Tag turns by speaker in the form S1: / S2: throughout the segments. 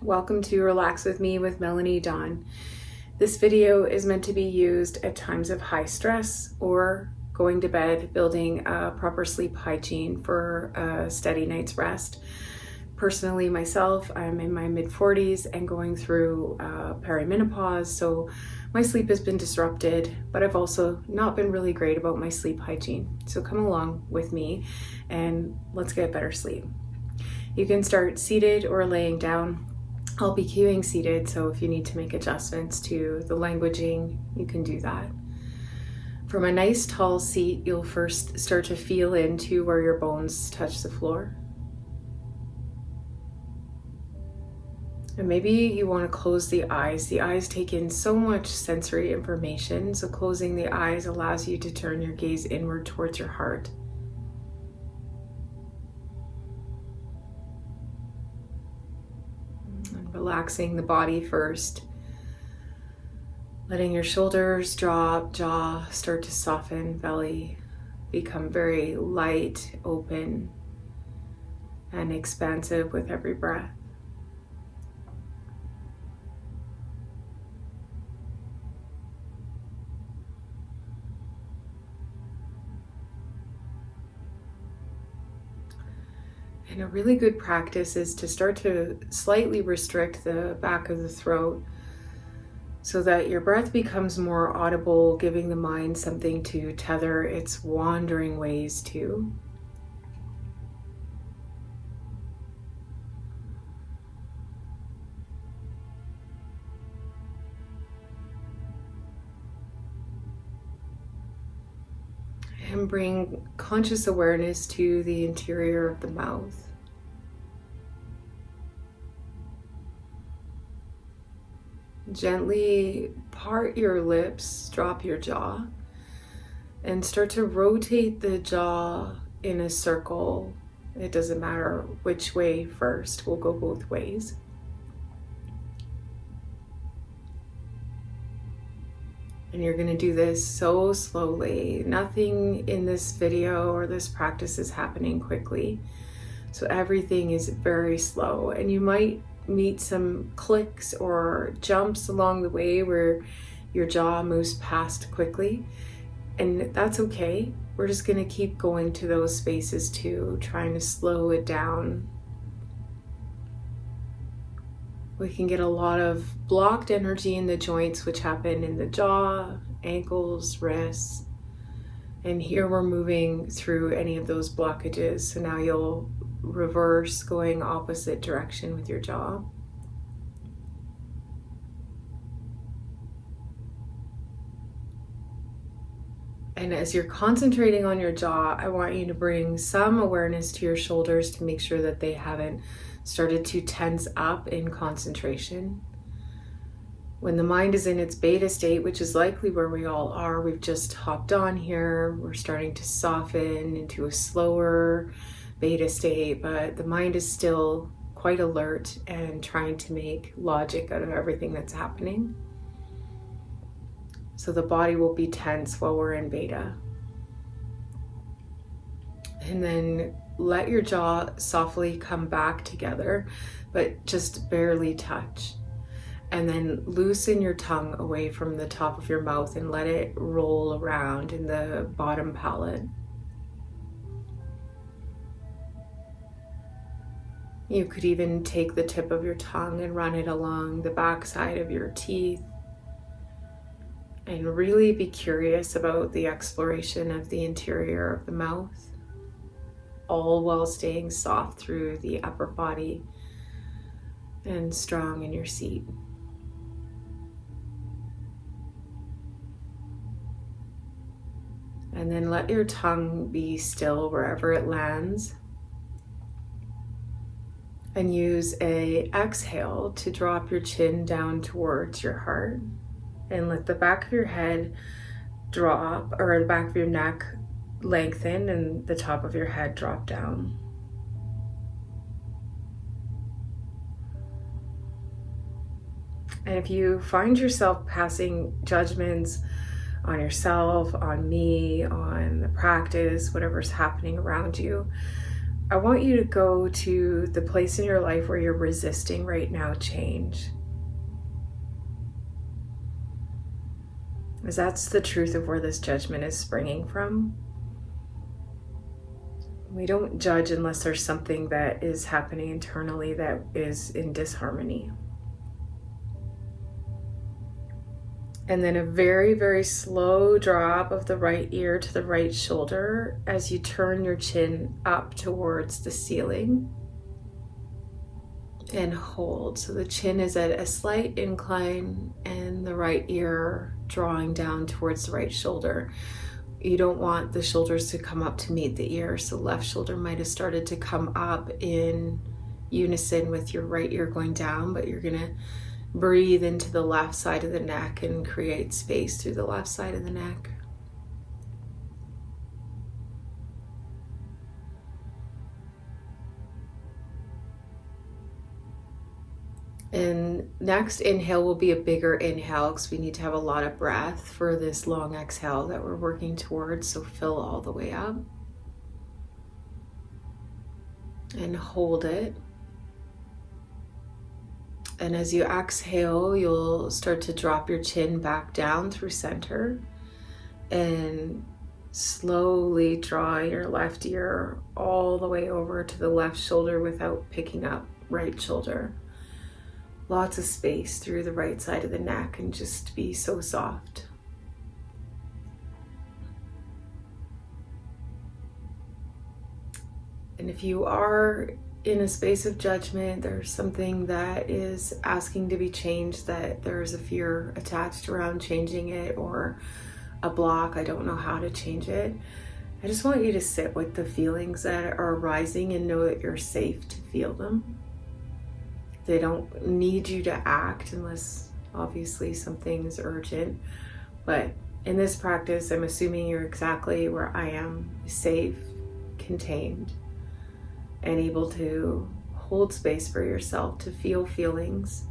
S1: Welcome to Relax with Me with Melanie Dawn. This video is meant to be used at times of high stress or going to bed, building a proper sleep hygiene for a steady night's rest. Personally, myself, I'm in my mid-40s and going through perimenopause, so my sleep has been disrupted, but I've also not been really great about my sleep hygiene. So come along with me and let's get better sleep. You can start seated or laying down. I'll be cueing seated, so if you need to make adjustments to the languaging, you can do that. From a nice tall seat, you'll first start to feel into where your bones touch the floor. And maybe you want to close the eyes. The eyes take in so much sensory information, so closing the eyes allows you to turn your gaze inward towards your heart. Relaxing the body first, letting your shoulders drop, jaw start to soften, belly become very light, open, and expansive with every breath. And a really good practice is to start to slightly restrict the back of the throat so that your breath becomes more audible, giving the mind something to tether its wandering ways to. And bring conscious awareness to the interior of the mouth. Gently part your lips, drop your jaw, and start to rotate the jaw in a circle. It doesn't matter which way first, we'll go both ways. And you're going to do this so slowly. Nothing in this video or this practice is happening quickly. So everything is very slow, and you might meet some clicks or jumps along the way where your jaw moves past quickly, and that's okay. We're just going to keep going to those spaces too, trying to slow it down. We can get a lot of blocked energy in the joints, which happen in the jaw, ankles, wrists, and here we're moving through any of those blockages. So now you'll reverse, going opposite direction with your jaw. And as you're concentrating on your jaw, I want you to bring some awareness to your shoulders to make sure that they haven't started to tense up in concentration. When the mind is in its beta state, which is likely where we all are, we've just hopped on here, we're starting to soften into a slower beta state, but the mind is still quite alert and trying to make logic out of everything that's happening. So the body will be tense while we're in beta. And then let your jaw softly come back together, but just barely touch. And then loosen your tongue away from the top of your mouth and let it roll around in the bottom palate. You could even take the tip of your tongue and run it along the back side of your teeth and really be curious about the exploration of the interior of the mouth, all while staying soft through the upper body and strong in your seat. And then let your tongue be still wherever it lands. And use an exhale to drop your chin down towards your heart. And let the back of your head drop, or the back of your neck lengthen, and the top of your head drop down. And if you find yourself passing judgments on yourself, on me, on the practice, whatever's happening around you, I want you to go to the place in your life where you're resisting right now change. Because that's the truth of where this judgment is springing from. We don't judge unless there's something that is happening internally that is in disharmony. And then a very, very slow drop of the right ear to the right shoulder as you turn your chin up towards the ceiling. And hold. So the chin is at a slight incline and the right ear drawing down towards the right shoulder. You don't want the shoulders to come up to meet the ear. So left shoulder might have started to come up in unison with your right ear going down, but you're going to breathe into the left side of the neck and create space through the left side of the neck. And next inhale will be a bigger inhale because we need to have a lot of breath for this long exhale that we're working towards. So fill all the way up and hold it. And as you exhale, you'll start to drop your chin back down through center and slowly draw your left ear all the way over to the left shoulder without picking up right shoulder. Lots of space through the right side of the neck and just be so soft. And if you are in a space of judgment, there's something that is asking to be changed, that there's a fear attached around changing it or a block, I don't know how to change it. I just want you to sit with the feelings that are arising and know that you're safe to feel them. They don't need you to act unless obviously something's urgent. But in this practice, I'm assuming you're exactly where I am, safe, contained, and able to hold space for yourself to feel feelings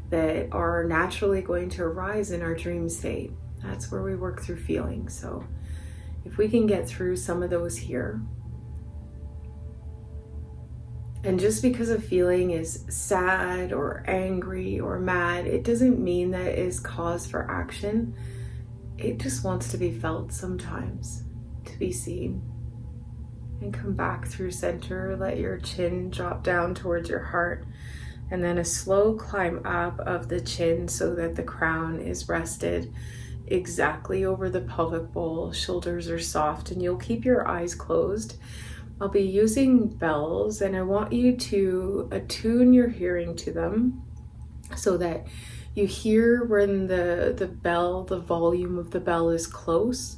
S1: that are naturally going to arise in our dream state. That's where we work through feelings. So if we can get through some of those here. And just because a feeling is sad or angry or mad, it doesn't mean that it is cause for action. It just wants to be felt sometimes, to be seen. And come back through center, let your chin drop down towards your heart, and then a slow climb up of the chin so that the crown is rested exactly over the pelvic bowl. Shoulders are soft, and you'll keep your eyes closed. I'll be using bells, and I want you to attune your hearing to them so that you hear when the bell, the volume of the bell is close,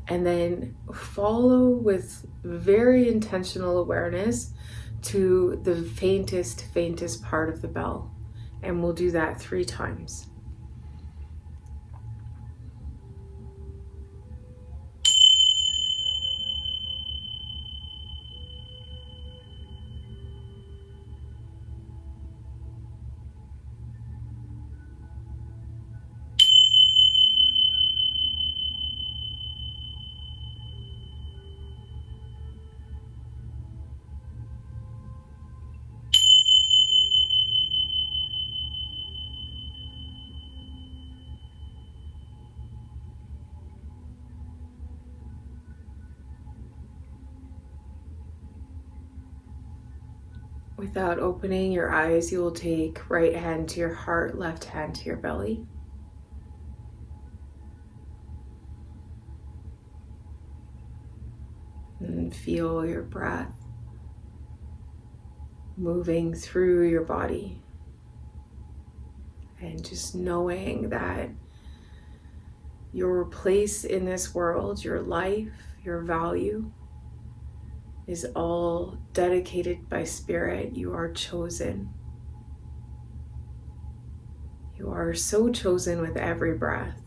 S1: and then follow with very intentional awareness to the faintest part of the bell. And we'll do that 3 times. Without opening your eyes, you will take right hand to your heart, left hand to your belly. And feel your breath moving through your body. And just knowing that your place in this world, your life, your value, is all dedicated by Spirit. You are chosen. You are so chosen with every breath.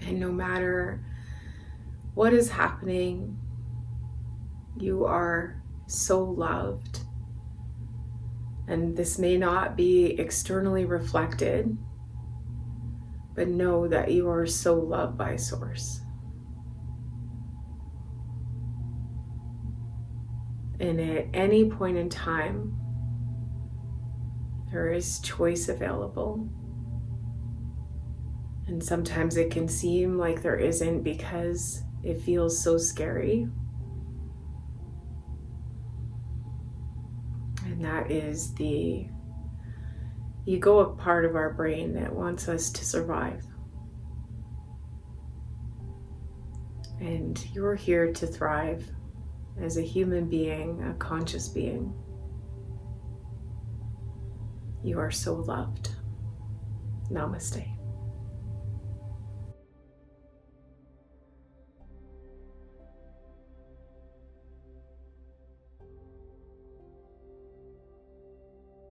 S1: And no matter what is happening, you are so loved. And this may not be externally reflected, but know that you are so loved by Source. And at any point in time, there is choice available. And sometimes it can seem like there isn't because it feels so scary. And that is the egoic part of our brain that wants us to survive. And you're here to thrive as a human being, a conscious being. You are so loved. Namaste.